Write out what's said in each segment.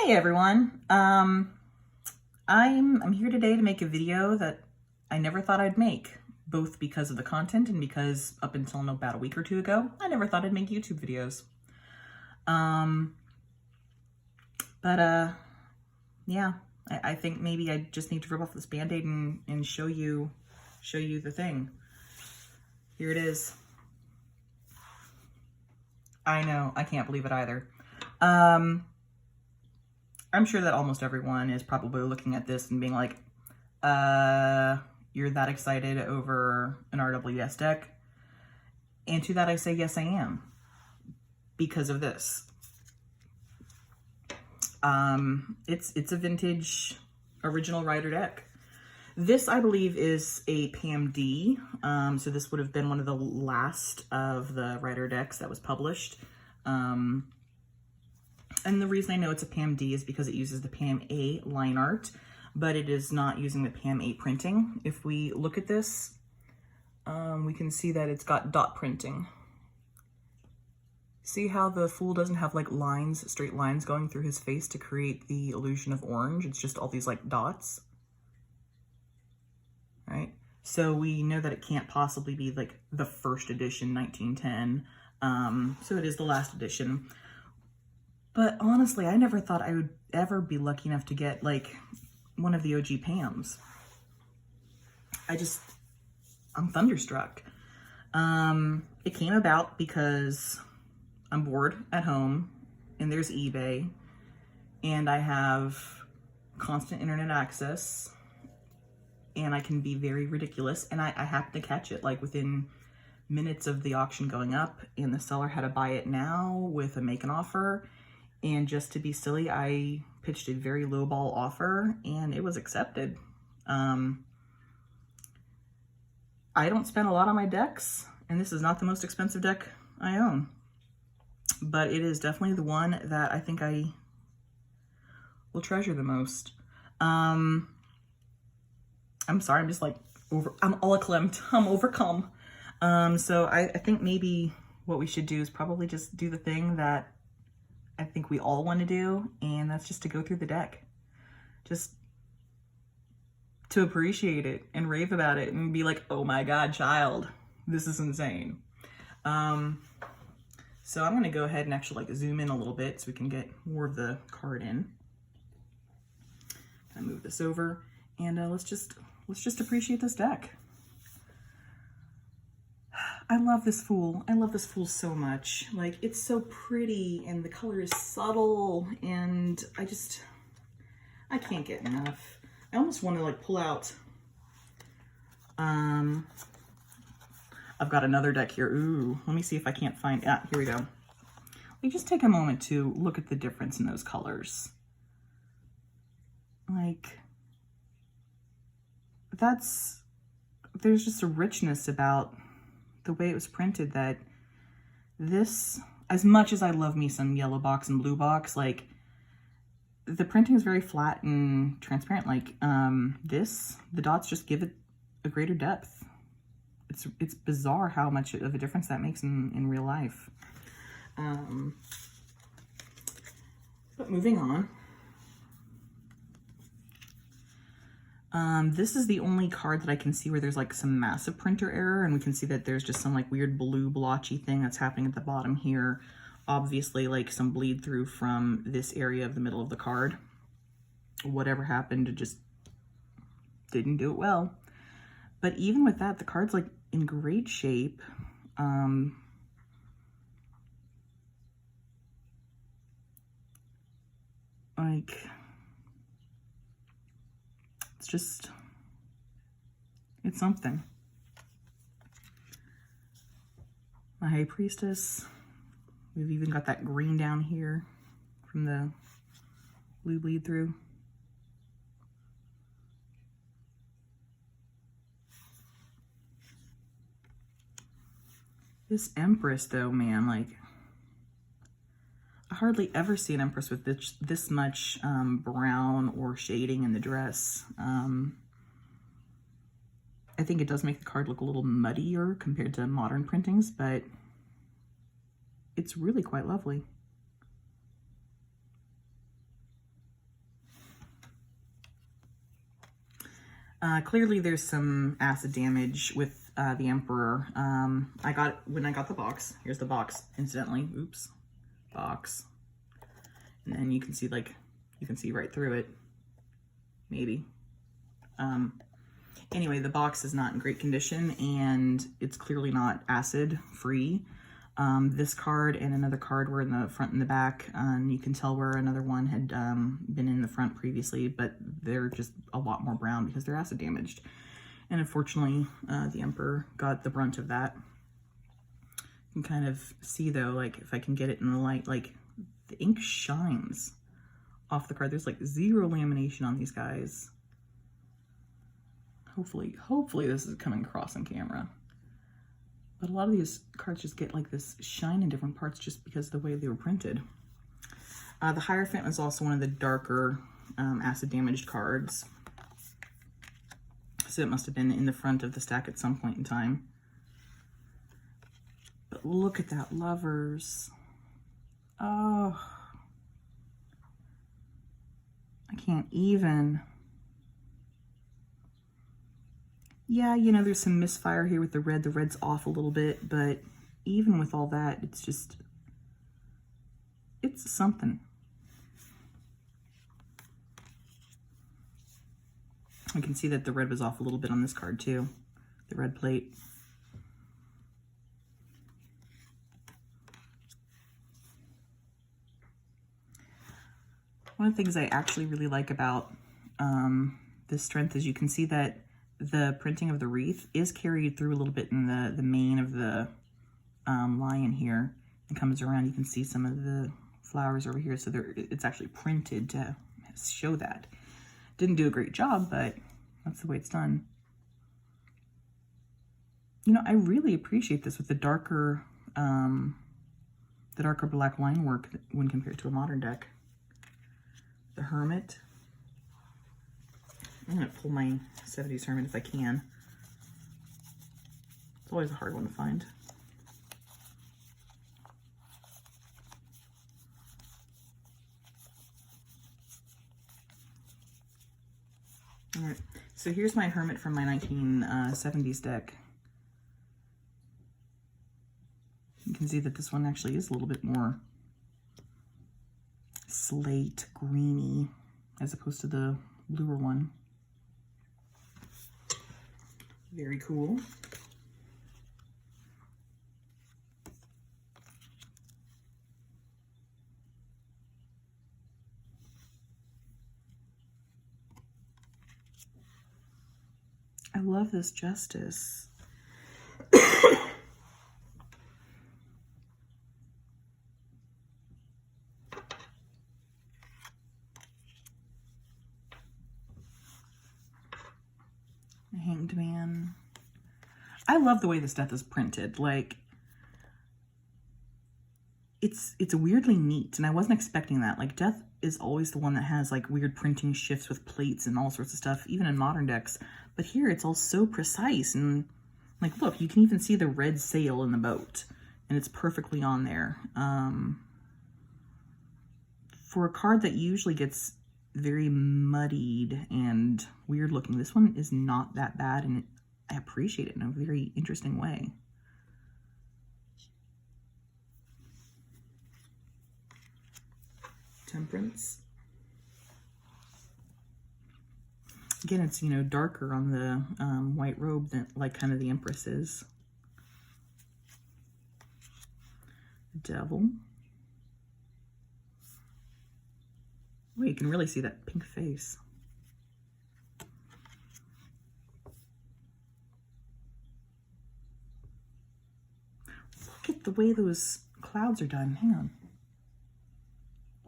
Hey everyone, I'm here today to make a video that I never thought I'd make, both because of the content and because up until about a week or two ago, I never thought I'd make YouTube videos. Yeah, I think maybe I just need to rip off this Band-Aid and show you the thing. Here it is. I know, I can't believe it either. I'm sure that almost everyone is probably looking at this and being like, you're that excited over an RWS deck? And to that I say, yes, I am. Because of this. It's a vintage original Rider deck. This, I believe, is a Pam D. So this would have been one of the last of the Rider decks that was published. And the reason I know it's a Pam D is because it uses the Pam A line art, but it is not using the Pam A printing. If we look at this, we can see that it's got dot printing. See how the Fool doesn't have like lines, straight lines going through his face to create the illusion of orange? It's just all these like dots, right? So we know that it can't possibly be like the first edition, 1910. So it is the last edition. But honestly, I never thought I would ever be lucky enough to get like one of the OG Pams. I'm thunderstruck. It came about because I'm bored at home and there's eBay and I have constant internet access and I can be very ridiculous, and I happened to catch it like within minutes of the auction going up, and the seller had to buy it now with a make an offer. And just to be silly, I pitched a very lowball offer and it was accepted. I don't spend a lot on my decks, and this is not the most expensive deck I own, but it is definitely the one that I think I will treasure the most. I'm sorry, I'm just like I'm all acclimed, I'm overcome. So I think maybe what we should do is probably just do the thing that I think we all want to do, and that's just to go through the deck. Just to appreciate it and rave about it and be like, oh my God, child, this is insane. So I'm going to go ahead and actually like zoom in a little bit so we can get more of the card in. Kind of move this over, and let's just appreciate this deck. I love this Fool. I love this Fool so much. Like, it's so pretty and the color is subtle, and I can't get enough. I almost want to like pull out, I've got another deck here. Ooh, let me see if I can't find, here we go. We just take a moment to look at the difference in those colors. Like, there's just a richness about the way it was printed that this, as much as I love me some yellow box and blue box, like the printing is very flat and transparent. Like the dots just give it a greater depth. It's bizarre how much of a difference that makes in real life. But moving on. This is the only card that I can see where there's like some massive printer error, and we can see that there's just some like weird blue blotchy thing that's happening at the bottom here. Obviously like some bleed through from this area of the middle of the card. Whatever happened, it just didn't do it well. But even with that, the card's like in great shape. Like, it's something. My High Priestess. We've even got that green down here from the blue bleed through. This Empress though, man, like, I hardly ever see an Empress with this much brown or shading in the dress. I think it does make the card look a little muddier compared to modern printings, but it's really quite lovely. Clearly there's some acid damage with the Emperor. When I got the box, here's the box, incidentally, oops, box. And then you can see, like, you can see right through it, maybe. Anyway, the box is not in great condition, and it's clearly not acid free. This card and another card were in the front and the back, and you can tell where another one had been in the front previously, but they're just a lot more brown because they're acid damaged. And unfortunately, the Emperor got the brunt of that. You can kind of see, though, like, if I can get it in the light, like, the ink shines off the card. There's, like, zero lamination on these guys. Hopefully this is coming across on camera. But a lot of these cards just get like this shine in different parts just because of the way they were printed. The Hierophant was also one of the darker acid damaged cards. So it must have been in the front of the stack at some point in time. But look at that, Lovers. Oh, I can't even. Yeah, you know, there's some misfire here with the red. The red's off a little bit, but even with all that, it's just, it's something. I can see that the red was off a little bit on this card too, the red plate. One of the things I actually really like about this strength is you can see that the printing of the wreath is carried through a little bit in the mane of the lion here and comes around. You can see some of the flowers over here, so it's actually printed to show that. Didn't do a great job, but that's the way it's done. You know, I really appreciate this with the darker black line work when compared to a modern deck. The Hermit. I'm going to pull my 70s Hermit if I can. It's always a hard one to find. All right, so here's my Hermit from my 1970s deck. You can see that this one actually is a little bit more slate greeny as opposed to the bluer one. Very cool. I love this Justice. Hanged Man. I love the way this death is printed. Like, it's weirdly neat, and I wasn't expecting that. Like, Death is always the one that has like weird printing shifts with plates and all sorts of stuff, even in modern decks. But here it's all so precise, and like, look, you can even see the red sail in the boat, and it's perfectly on there. For a card that usually gets very muddied and weird looking, this one is not that bad, and I appreciate it in a very interesting way. Temperance. Again, it's, you know, darker on the white robe than like kind of the Empress is. Devil. Oh, you can really see that pink face. Look at the way those clouds are done. Hang on.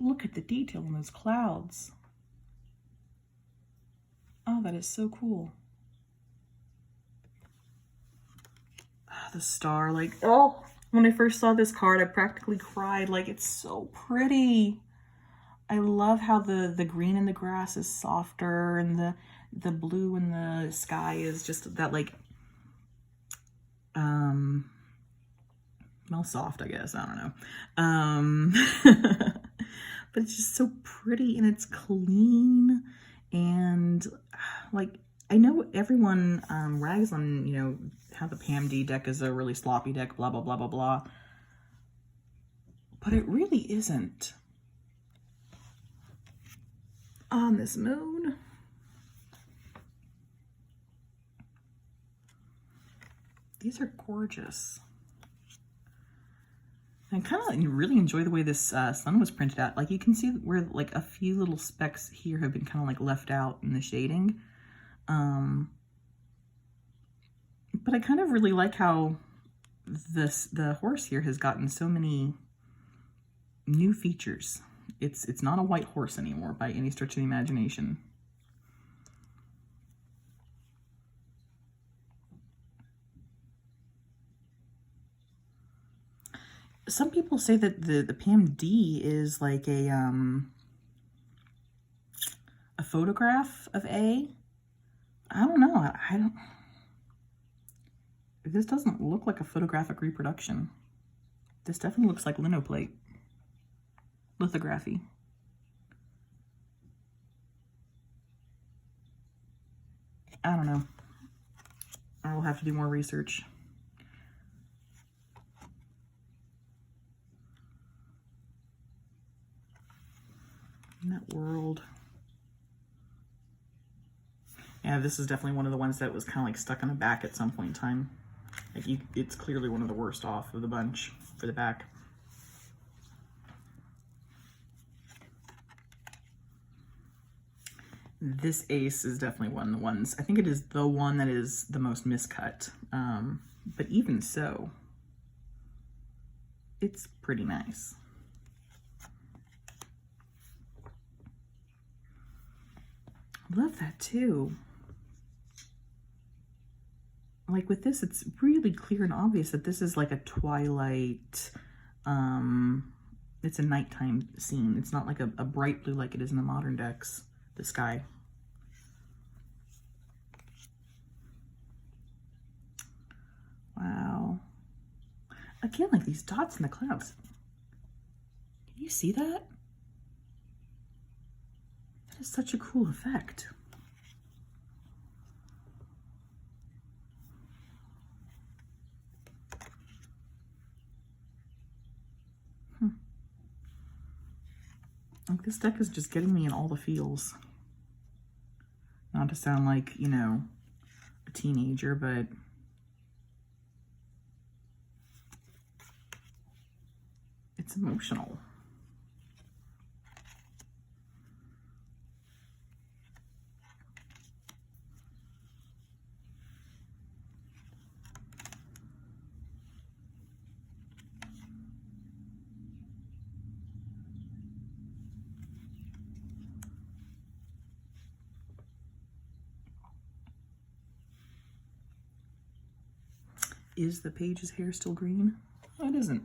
Look at the detail in those clouds. Oh, that is so cool. Oh, the star, like, oh, when I first saw this card, I practically cried. Like, it's so pretty. I love how the green in the grass is softer, and the blue in the sky is just that, like, well, soft, I guess. I don't know. But it's just so pretty, and it's clean, and like, I know everyone rags on, you know, how the Pam D deck is a really sloppy deck, blah, blah, blah, blah, blah. But it really isn't. On this moon. These are gorgeous. I kind of really enjoy the way this sun was printed out. Like you can see where like a few little specks here have been kind of like left out in the shading. But I kind of really like how the horse here has gotten so many new features. It's not a white horse anymore by any stretch of the imagination. Some people say that the Pam D is like a photograph of A. I don't know. I don't. This doesn't look like a photographic reproduction. This definitely looks like linoplate. Lithography. I don't know. I will have to do more research. In that world. Yeah, this is definitely one of the ones that was kind of like stuck on the back at some point in time. Like it's clearly one of the worst off of the bunch for the back. This ace is definitely one of the ones. I think it is the one that is the most miscut. But even so, it's pretty nice. Love that too. Like with this, it's really clear and obvious that this is like a twilight, it's a nighttime scene. It's not like a bright blue like it is in the modern decks, the sky. Wow. Again, like these dots in the clouds. Can you see that? That is such a cool effect. Like this deck is just getting me in all the feels. Not to sound like, you know, a teenager, but it's emotional. Is the page's hair still green? Oh, it isn't.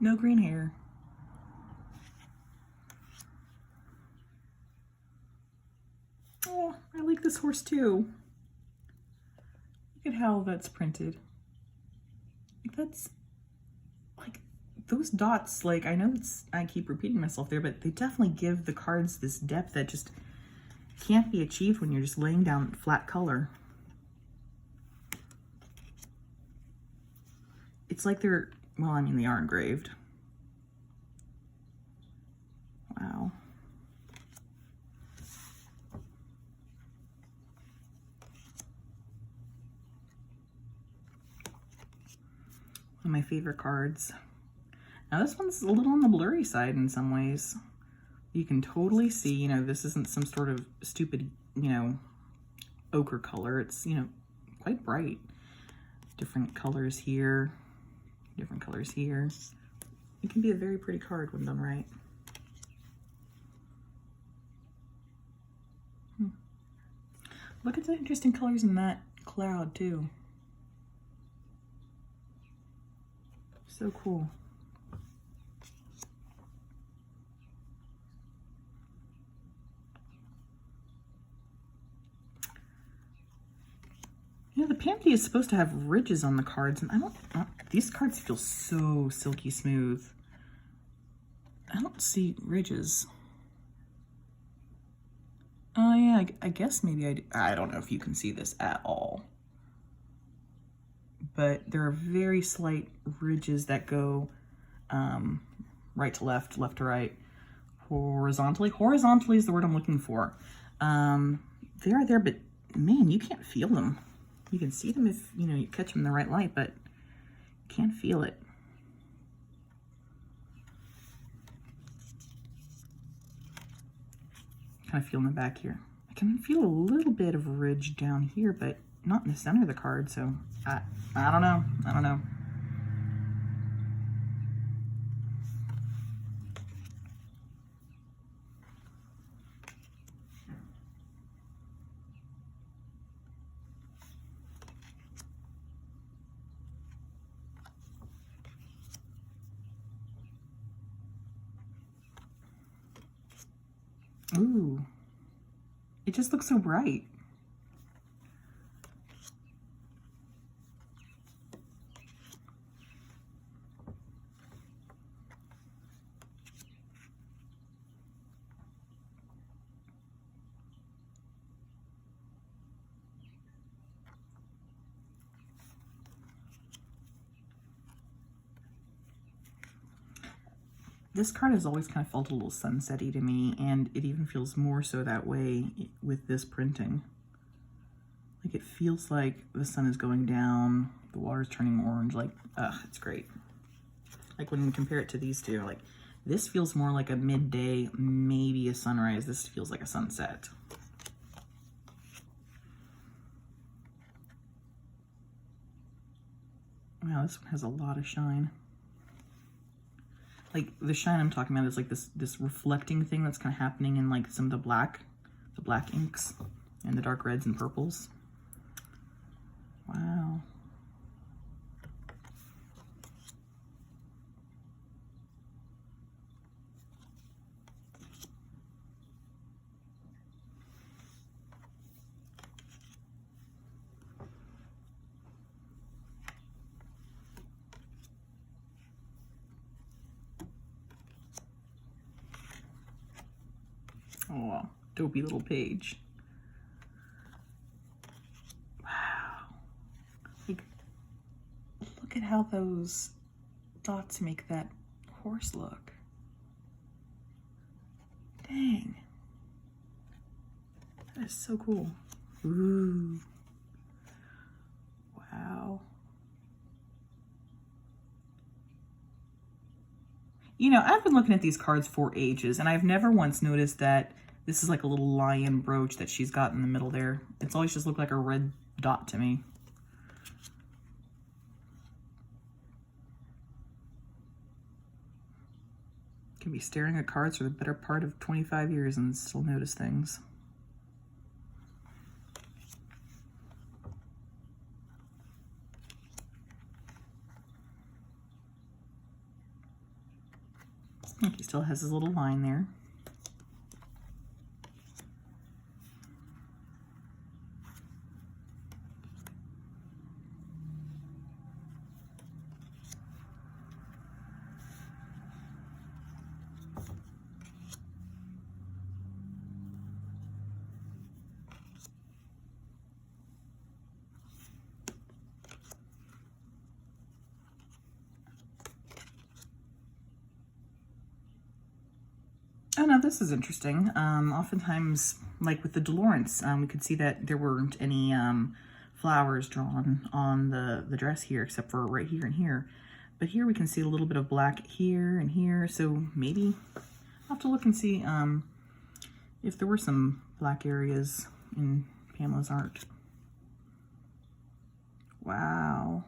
No green hair. Oh, I like this horse too. Look at how that's printed. That's like those dots, like I know I keep repeating myself there, but they definitely give the cards this depth that just can't be achieved when you're just laying down flat color. It's like they're, well, I mean, they are engraved. Wow. One of my favorite cards. Now this one's a little on the blurry side in some ways. You can totally see, you know, this isn't some sort of stupid, you know, ochre color. It's, you know, quite bright. Different colors here. Different colors here. It can be a very pretty card when done right. Look at the interesting colors in that cloud too. So cool. You know, the Pam D is supposed to have ridges on the cards, and I don't, these cards feel so silky smooth. I don't see ridges. Oh yeah, Yeah, I guess maybe I don't know if you can see this at all, but there are very slight ridges that go right to left, left to right, horizontally. Horizontally is the word I'm looking for. They are there, but man, you can't feel them. You can see them if, you know, you catch them in the right light, but you can't feel it. Kind of feel in the back here. I can feel a little bit of ridge down here, but not in the center of the card, so I don't know. I don't know. Ooh, it just looks so bright. This card has always kind of felt a little sunset-y to me, and it even feels more so that way with this printing. Like, it feels like the sun is going down, the water's turning orange, like, ugh, it's great. Like, when you compare it to these two, like, this feels more like a midday, maybe a sunrise. This feels like a sunset. Wow, this one has a lot of shine. Like, the shine I'm talking about is like this reflecting thing that's kind of happening in like some of the black inks and the dark reds and purples. Wow. Oh, dopey little page. Wow. Like, look at how those dots make that horse look. Dang. That is so cool. Ooh. Wow. You know, I've been looking at these cards for ages, and I've never once noticed that this is like a little lion brooch that she's got in the middle there. It's always just looked like a red dot to me. Can be staring at cards for the better part of 25 years and still notice things. Look, he still has his little line there. Oh, no, this is interesting. Oftentimes, like with the Dolorance, we could see that there weren't any flowers drawn on the dress here, except for right here and here. But here we can see a little bit of black here and here, so maybe I'll have to look and see if there were some black areas in Pamela's art. Wow.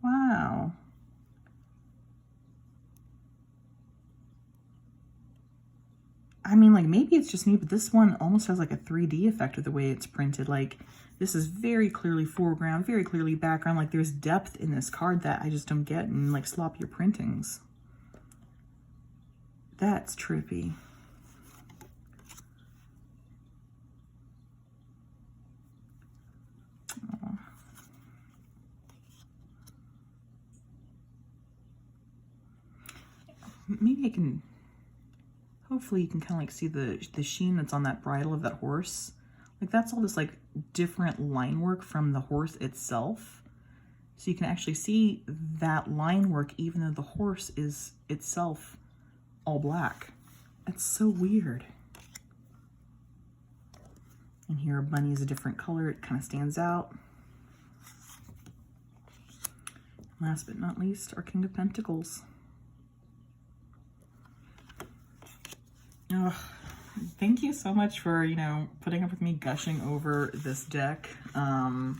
Wow. I mean, like, maybe it's just me, but this one almost has like a 3D effect with the way it's printed. Like, this is very clearly foreground, very clearly background. Like, there's depth in this card that I just don't get in, like, sloppier printings. That's trippy. Oh. Maybe I can... hopefully you can kind of like see the sheen that's on that bridle of that horse. Like that's all this like different line work from the horse itself. So you can actually see that line work even though the horse is itself all black. That's so weird. And here, bunny is a different color. It kind of stands out. Last but not least, our King of Pentacles. Oh, thank you so much for, you know, putting up with me gushing over this deck. I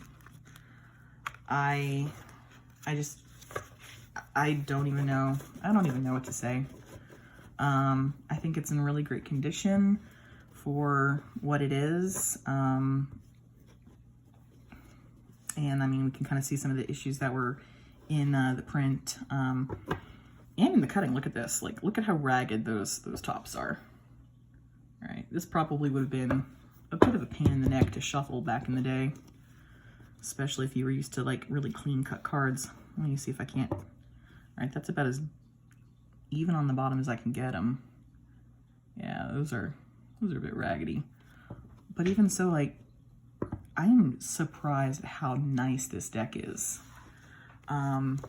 don't even know. I don't even know what to say. I think it's in really great condition for what it is. And I mean, we can kind of see some of the issues that were in the print and in the cutting. Look at this. Like, look at how ragged those tops are. All right, this probably would have been a bit of a pain in the neck to shuffle back in the day, especially if you were used to like really clean cut cards. Let me see if I can't. All right, that's about as even on the bottom as I can get them. Yeah, those are a bit raggedy. But even so, like, I am surprised at how nice this deck is. Thank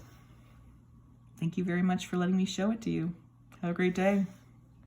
you very much for letting me show it to you. Have a great day.